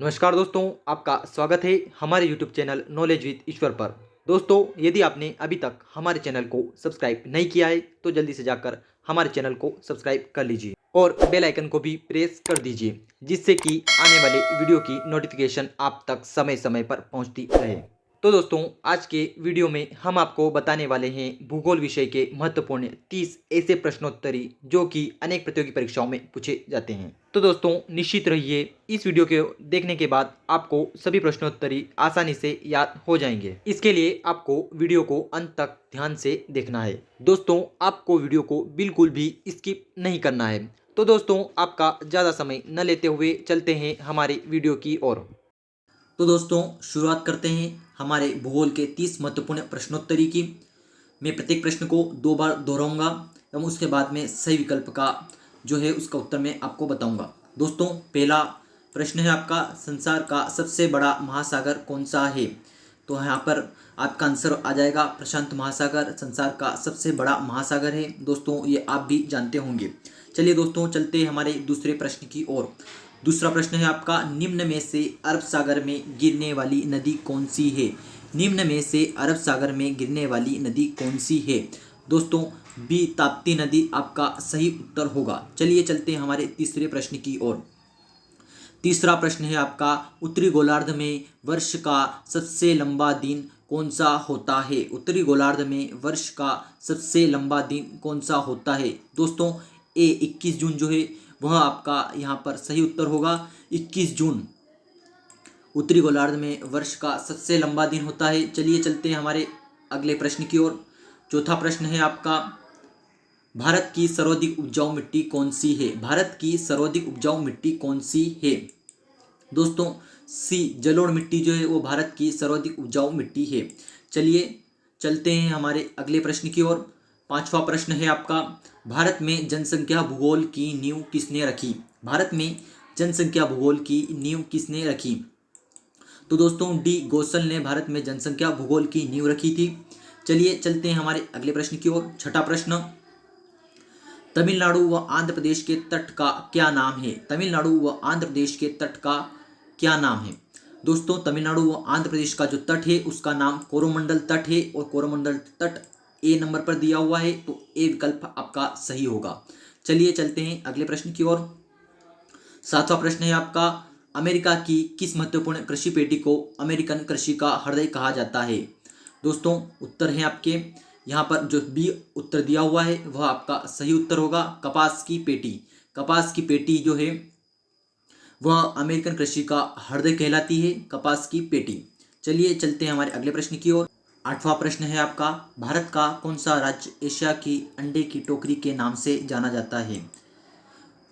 नमस्कार दोस्तों, आपका स्वागत है हमारे YouTube चैनल नॉलेज विद ईश्वर पर। दोस्तों, यदि आपने अभी तक हमारे चैनल को सब्सक्राइब नहीं किया है तो जल्दी से जाकर हमारे चैनल को सब्सक्राइब कर लीजिए और बेल आइकन को भी प्रेस कर दीजिए, जिससे कि आने वाले वीडियो की नोटिफिकेशन आप तक समय समय पर पहुंचती रहे। तो दोस्तों, आज के वीडियो में हम आपको बताने वाले हैं भूगोल विषय के महत्वपूर्ण 30 ऐसे प्रश्नोत्तरी जो कि अनेक प्रतियोगी परीक्षाओं में पूछे जाते हैं। तो दोस्तों, निश्चित रहिए, इस वीडियो को देखने के बाद आपको सभी प्रश्नोत्तरी आसानी से याद हो जाएंगे। इसके लिए आपको वीडियो को अंत तक ध्यान से देखना है। दोस्तों, आपको वीडियो को बिल्कुल भी स्किप नहीं करना है। तो दोस्तों, आपका ज़्यादा समय न लेते हुए चलते हैं हमारी वीडियो की ओर। तो दोस्तों, शुरुआत करते हैं हमारे भूगोल के 30 महत्वपूर्ण प्रश्नोत्तरी की। मैं प्रत्येक प्रश्न को 2 बार दोहराऊंगा एवं उसके बाद में सही विकल्प का जो है उसका उत्तर मैं आपको बताऊंगा। दोस्तों, पहला प्रश्न है आपका, संसार का सबसे बड़ा महासागर कौन सा है? तो यहाँ पर आपका आंसर आ जाएगा प्रशांत महासागर संसार का सबसे बड़ा महासागर है। दोस्तों, ये आप भी जानते होंगे। चलिए दोस्तों, चलते हैं हमारे दूसरे प्रश्न की ओर। दूसरा प्रश्न है आपका, निम्न में से अरब सागर में गिरने वाली नदी कौन सी है? निम्न में से अरब सागर में गिरने वाली नदी कौन सी है? दोस्तों, बी ताप्ती नदी आपका सही उत्तर होगा। चलिए चलते हैं हमारे तीसरे प्रश्न की ओर। तीसरा प्रश्न है आपका, उत्तरी गोलार्ध में वर्ष का सबसे लंबा दिन कौन सा होता है? उत्तरी गोलार्ध में वर्ष का सबसे लंबा दिन कौन सा होता है? दोस्तों, ए 21 जून जो है वह आपका यहाँ पर सही उत्तर होगा। 21 जून उत्तरी गोलार्ध में वर्ष का सबसे लंबा दिन होता है। चलिए चलते हैं हमारे अगले प्रश्न की ओर। चौथा प्रश्न है आपका, भारत की सर्वाधिक उपजाऊ मिट्टी कौन सी है? भारत की सर्वाधिक उपजाऊ मिट्टी कौन सी है? दोस्तों, सी जलोढ़ मिट्टी जो है वो भारत की सर्वाधिक उपजाऊ मिट्टी है। चलिए चलते हैं हमारे अगले प्रश्न की ओर। पांचवा प्रश्न है आपका, भारत में जनसंख्या भूगोल की नींव किसने रखी? भारत में जनसंख्या भूगोल की नींव किसने रखी? तो दोस्तों, डी गोसल ने भारत में जनसंख्या भूगोल की नींव रखी थी। चलिए चलते हैं हमारे अगले प्रश्न की ओर। छठा प्रश्न, तमिलनाडु व आंध्र प्रदेश के तट का क्या नाम है? तमिलनाडु व आंध्र प्रदेश के तट का क्या नाम है? दोस्तों, तमिलनाडु व आंध्र प्रदेश का जो तट है उसका नाम कोरोमंडल तट है और कोरोमंडल तट ए नंबर पर दिया हुआ है, तो ए विकल्प आपका सही होगा। चलिए चलते हैं अगले प्रश्न की ओर। सातवां प्रश्न है आपका, अमेरिका की किस महत्वपूर्ण कृषि पेटी को अमेरिकन कृषि का हृदय कहा जाता है? दोस्तों, उत्तर है आपके यहाँ पर जो बी उत्तर दिया हुआ है वह आपका सही उत्तर होगा, कपास की पेटी। कपास की पेटी जो है वह अमेरिकन कृषि का हृदय कहलाती है, कपास की पेटी। चलिए चलते हैं हमारे अगले प्रश्न की ओर। आठवां प्रश्न है आपका, भारत का कौन सा राज्य एशिया की अंडे की टोकरी के नाम से जाना जाता है?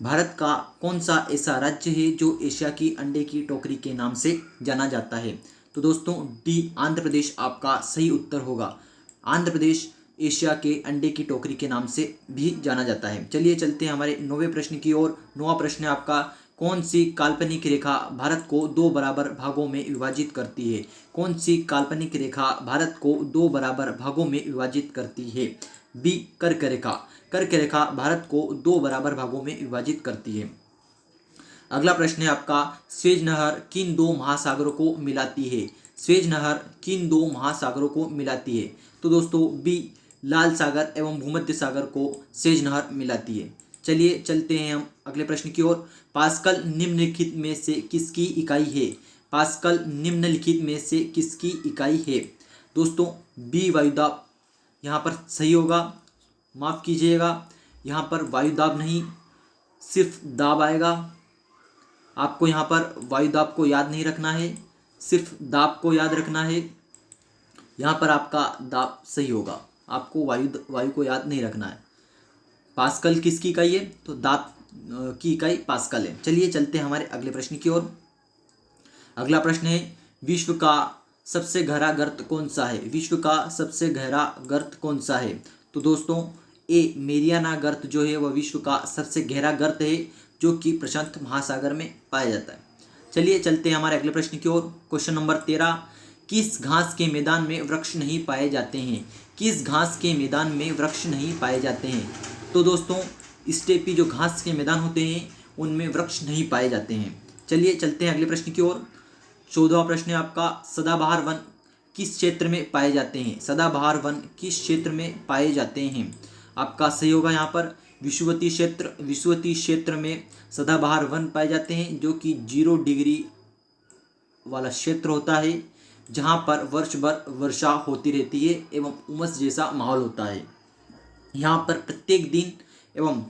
भारत का कौन सा ऐसा राज्य है जो एशिया की अंडे की टोकरी के नाम से जाना जाता है? तो दोस्तों, डी आंध्र प्रदेश आपका सही उत्तर होगा। आंध्र प्रदेश एशिया के अंडे की टोकरी के नाम से भी जाना जाता है। चलिए चलते हैं हमारे 9वें प्रश्न की ओर। 9वां प्रश्न है आपका, कौन सी काल्पनिक रेखा भारत को 2 बराबर भागों में विभाजित करती है? कौन सी काल्पनिक रेखा भारत को 2 बराबर भागों में विभाजित करती है? बी कर्क रेखा। कर्क रेखा भारत को 2 बराबर भागों में विभाजित करती है। अगला प्रश्न है आपका, स्वेज नहर किन 2 महासागरों को मिलाती है? स्वेज नहर किन 2 महासागरों को मिलाती है? तो दोस्तों, बी लाल सागर एवं भूमध्य सागर को स्वेज नहर मिलाती है। चलिए चलते हैं हम अगले प्रश्न की ओर। पास्कल निम्नलिखित में से किसकी इकाई है? पास्कल निम्नलिखित में से किसकी इकाई है? दोस्तों, बी वायुदाब यहाँ पर सही होगा। माफ़ कीजिएगा, यहाँ पर वायुदाब नहीं सिर्फ दाब आएगा। आपको यहाँ पर वायुदाब को याद नहीं रखना है, सिर्फ दाब को याद रखना है। यहाँ पर आपका दाब सही होगा, आपको वायु को याद नहीं रखना है। पास्कल किसकी इकाई है? तो दाब की इकाई पास्कल है। चलिए चलते हैं हमारे अगले प्रश्न की ओर। अगला प्रश्न है, विश्व का सबसे गहरा गर्त कौन सा है? विश्व का सबसे गहरा गर्त कौन सा है? तो दोस्तों, ए मेरियाना गर्त जो है वह विश्व का सबसे गहरा गर्त है जो कि प्रशांत महासागर में पाया जाता है। चलिए चलते हैं हमारे अगले प्रश्न की ओर। क्वेश्चन नंबर 13, किस घास के मैदान में वृक्ष नहीं पाए जाते हैं? किस घास के मैदान में वृक्ष नहीं पाए जाते हैं? तो दोस्तों, स्टेपी जो घास के मैदान होते हैं उनमें वृक्ष नहीं पाए जाते हैं। चलिए चलते हैं अगले प्रश्न की ओर। 14वां प्रश्न है आपका, सदाबहार वन किस क्षेत्र में पाए जाते हैं? सदाबहार वन किस क्षेत्र में पाए जाते हैं? आपका सही होगा यहाँ पर विषुवतीय क्षेत्र। विषुवतीय क्षेत्र में सदाबहार वन पाए जाते हैं, जो कि 0 डिग्री वाला क्षेत्र होता है, जहाँ पर वर्ष भर वर्षा होती रहती है एवं उमस जैसा माहौल होता है। यहाँ पर प्रत्येक दिन एवं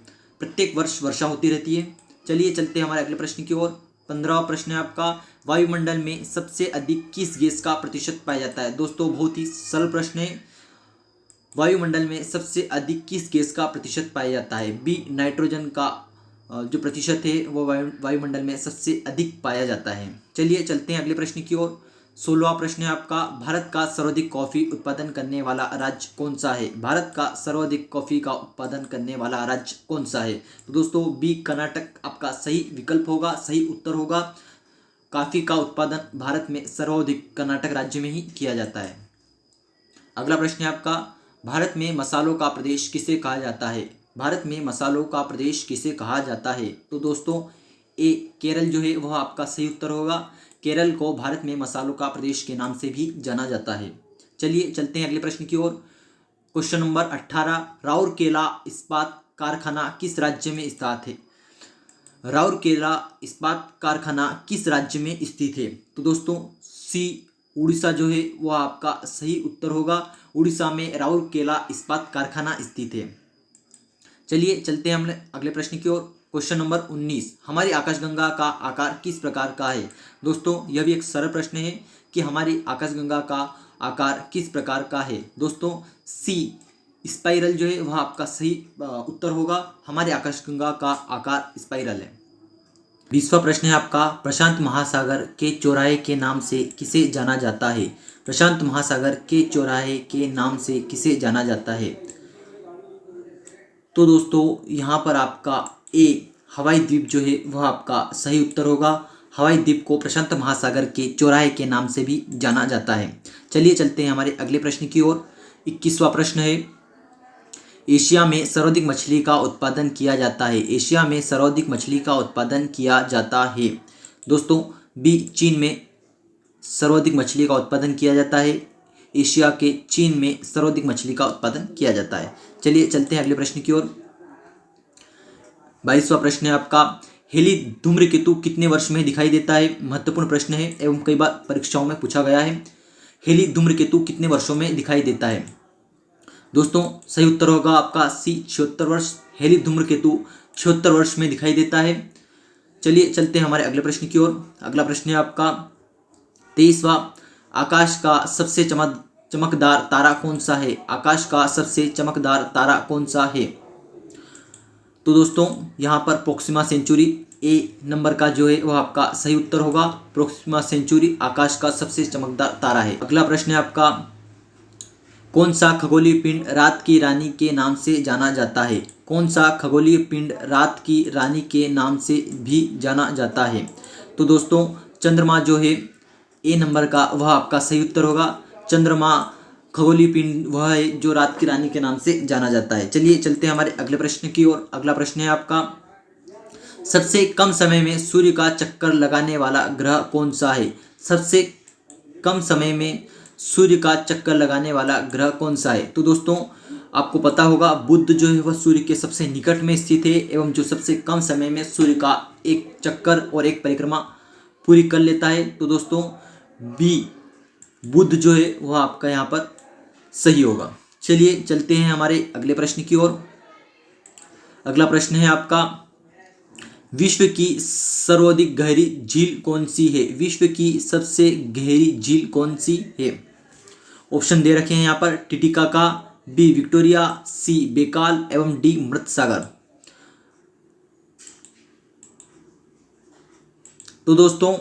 प्रत्येक वर्ष वर्षा होती रहती है। चलिए चलते हैं हमारे अगले प्रश्न की ओर। 15वां प्रश्न है आपका, वायुमंडल में सबसे अधिक किस गैस का प्रतिशत पाया जाता है? दोस्तों बहुत ही सरल प्रश्न है। वायुमंडल में सबसे अधिक किस गैस का प्रतिशत पाया जाता है? बी, नाइट्रोजन का जो प्रतिशत है वो वायुमंडल में सबसे अधिक पाया जाता है। चलिए चलते हैं अगले प्रश्न की ओर। 16वां प्रश्न है आपका, भारत का सर्वाधिक कॉफी उत्पादन करने वाला राज्य कौन सा है? भारत का सर्वाधिक कॉफी का उत्पादन करने वाला राज्य कौन सा है? तो दोस्तों बी, कर्नाटक आपका सही विकल्प होगा, सही उत्तर होगा। कॉफी का उत्पादन भारत में सर्वाधिक कर्नाटक राज्य में ही किया जाता है। अगला प्रश्न है आपका, भारत में मसालों का प्रदेश किसे कहा जाता है? भारत में मसालों का प्रदेश किसे कहा जाता है? तो दोस्तों ए, केरल जो है वह आपका सही उत्तर होगा। केरल को भारत में मसालों का प्रदेश के नाम से भी जाना जाता है। चलिए चलते हैं अगले प्रश्न की ओर। क्वेश्चन नंबर 18, राउरकेला इस्पात कारखाना किस राज्य में स्थित है? राउरकेला इस्पात कारखाना किस राज्य में स्थित है? तो दोस्तों सी, उड़ीसा जो है वह आपका सही उत्तर होगा। उड़ीसा में राउरकेला इस्पात कारखाना स्थित है। चलिए चलते हैं हम अगले प्रश्न की ओर। क्वेश्चन नंबर 19, हमारी आकाशगंगा का आकार किस प्रकार का है? दोस्तों यह भी एक सरल प्रश्न है कि हमारी आकाशगंगा का आकार किस प्रकार का है? दोस्तों सी, स्पाइरल जो है वह आपका सही उत्तर होगा। हमारी आकाशगंगा का आकार स्पाइरल है। 20वां प्रश्न है आपका, प्रशांत महासागर के चौराहे के नाम से किसे जाना जाता है? प्रशांत महासागर के चौराहे के नाम से किसे जाना जाता है? तो दोस्तों यहाँ पर आपका ए, हवाई द्वीप जो है वह आपका सही उत्तर होगा। हवाई द्वीप को प्रशांत महासागर के चौराहे के नाम से भी जाना जाता है। चलिए चलते हैं हमारे अगले प्रश्न की ओर। 21वां प्रश्न है, एशिया में सर्वाधिक मछली का उत्पादन किया जाता है? एशिया में सर्वाधिक मछली का उत्पादन किया जाता है। दोस्तों बी, चीन में सर्वाधिक मछली का उत्पादन किया जाता है। एशिया के चीन में सर्वाधिक मछली का उत्पादन किया जाता है। चलिए चलते हैं अगले प्रश्न की ओर। 22वां प्रश्न है आपका, हेली धूम्रकेतु कितने वर्ष में दिखाई देता है? महत्वपूर्ण प्रश्न है एवं कई बार परीक्षाओं में पूछा गया है। हेली धूम्रकेतु कितने वर्षों में दिखाई देता है? दोस्तों सही उत्तर होगा आपका सी, 76 वर्ष। हेली धूम्रकेतु 76 वर्ष में दिखाई देता है। चलिए चलते हैं हमारे अगले प्रश्न की ओर। अगला प्रश्न है आपका 23वां, आकाश का सबसे चमकदार तारा कौन सा है? आकाश का सबसे चमकदार तारा कौन सा है? तो दोस्तों यहाँ पर प्रोक्सिमा सेंचुरी ए नंबर का जो है वह आपका सही उत्तर होगा। प्रोक्सिमा सेंचुरी आकाश का सबसे चमकदार तारा है। अगला प्रश्न है आपका, कौन सा खगोलीय पिंड रात की रानी के नाम से जाना जाता है? कौन सा खगोलीय पिंड रात की रानी के नाम से भी जाना जाता है? तो दोस्तों चंद्रमा जो है ए नंबर का वह आपका सही उत्तर होगा। चंद्रमा खगोलीय पिंड वह है जो रात की रानी के नाम से जाना जाता है। चलिए चलते हैं हमारे अगले प्रश्न की ओर। अगला प्रश्न है आपका, सबसे कम समय में सूर्य का चक्कर लगाने वाला ग्रह कौन सा है? सबसे कम समय में सूर्य का चक्कर लगाने वाला ग्रह कौन सा है? तो दोस्तों आपको पता होगा बुध जो है वह सूर्य के सबसे निकट में स्थित है एवं जो सबसे कम समय में सूर्य का एक चक्कर और एक परिक्रमा पूरी कर लेता है। तो दोस्तों बी, बुध जो है वह आपका यहाँ पर सही होगा। चलिए चलते हैं हमारे अगले प्रश्न की ओर। अगला प्रश्न है आपका, विश्व की सर्वाधिक गहरी झील कौन सी है? विश्व की सबसे गहरी झील कौन सी है? ऑप्शन दे रखे हैं यहाँ पर, टिटिकाका, बी विक्टोरिया, सी बेकाल एवं डी मृत सागर। तो दोस्तों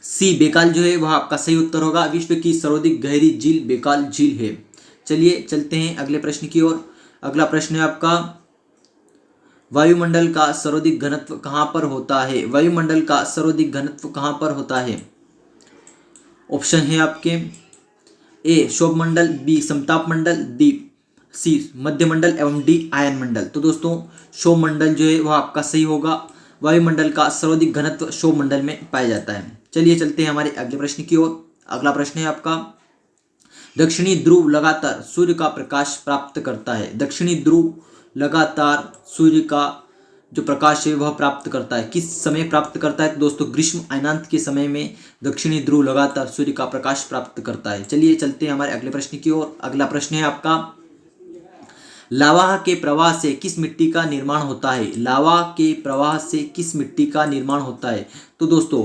सी बेकाल जो है वह आपका सही उत्तर होगा। विश्व की सर्वाधिक गहरी झील बेकाल झील है। चलिए चलते हैं अगले प्रश्न की ओर। अगला प्रश्न है आपका, वायुमंडल का सर्वाधिक घनत्व कहाँ पर होता है? वायुमंडल का सर्वाधिक घनत्व कहाँ पर होता है? ऑप्शन है आपके, ए क्षोभ मंडल, बी समताप मंडल, डी सी मध्यमंडल एवं डी आयन मंडल। तो दोस्तों क्षोभ मंडल जो है वह आपका सही होगा। वायुमंडल का सर्वाधिक घनत्व सौरमंडल में पाया जाता है। चलिए चलते हैं हमारे अगले प्रश्न की ओर। अगला प्रश्न है आपका, दक्षिणी ध्रुव लगातार सूर्य का प्रकाश प्राप्त करता है। दक्षिणी ध्रुव लगातार सूर्य का जो प्रकाश है वह प्राप्त करता है। किस समय प्राप्त करता है? तो दोस्तों ग्रीष्म अयनांत के समय में दक्षिणी ध्रुव लगातार सूर्य का प्रकाश प्राप्त करता है। चलिए चलते हैं हमारे अगले प्रश्न की ओर। अगला प्रश्न है आपका, लावा के प्रवाह से किस मिट्टी का निर्माण होता है? लावा के प्रवाह से किस मिट्टी का निर्माण होता है? तो दोस्तों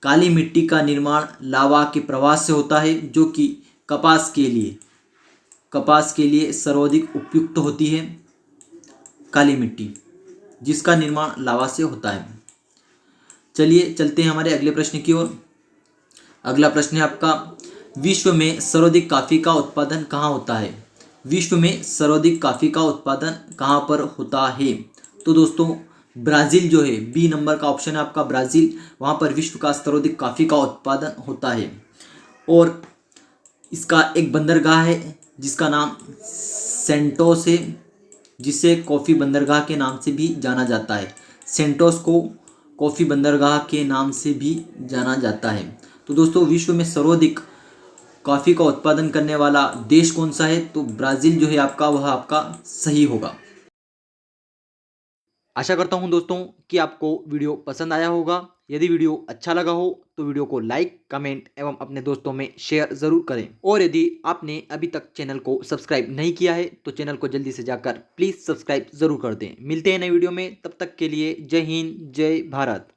काली मिट्टी का निर्माण लावा के प्रवाह से होता है, जो कि कपास के लिए सर्वाधिक उपयुक्त होती है। काली मिट्टी जिसका निर्माण लावा से होता है। चलिए चलते हैं हमारे अगले प्रश्न की ओर। अगला प्रश्न है आपका, विश्व में सर्वाधिक कॉफी का उत्पादन कहाँ होता है? विश्व में सर्वाधिक कॉफी का उत्पादन कहाँ पर होता है? तो दोस्तों ब्राज़ील जो है, बी नंबर का ऑप्शन है आपका ब्राज़ील, वहाँ पर विश्व का सर्वाधिक कॉफी का उत्पादन होता है। और इसका एक बंदरगाह है जिसका नाम सेंटोस है, जिसे कॉफ़ी बंदरगाह के नाम से भी जाना जाता है। सेंटोस को कॉफ़ी बंदरगाह के नाम से भी जाना जाता है। तो दोस्तों विश्व में सर्वाधिक कॉफ़ी का उत्पादन करने वाला देश कौन सा है? तो ब्राज़ील जो है आपका, वह आपका सही होगा। आशा करता हूं दोस्तों कि आपको वीडियो पसंद आया होगा। यदि वीडियो अच्छा लगा हो तो वीडियो को लाइक, कमेंट एवं अपने दोस्तों में शेयर ज़रूर करें। और यदि आपने अभी तक चैनल को सब्सक्राइब नहीं किया है तो चैनल को जल्दी से जाकर प्लीज़ सब्सक्राइब ज़रूर कर दें। मिलते हैं नई वीडियो में, तब तक के लिए जय हिंद, जय भारत।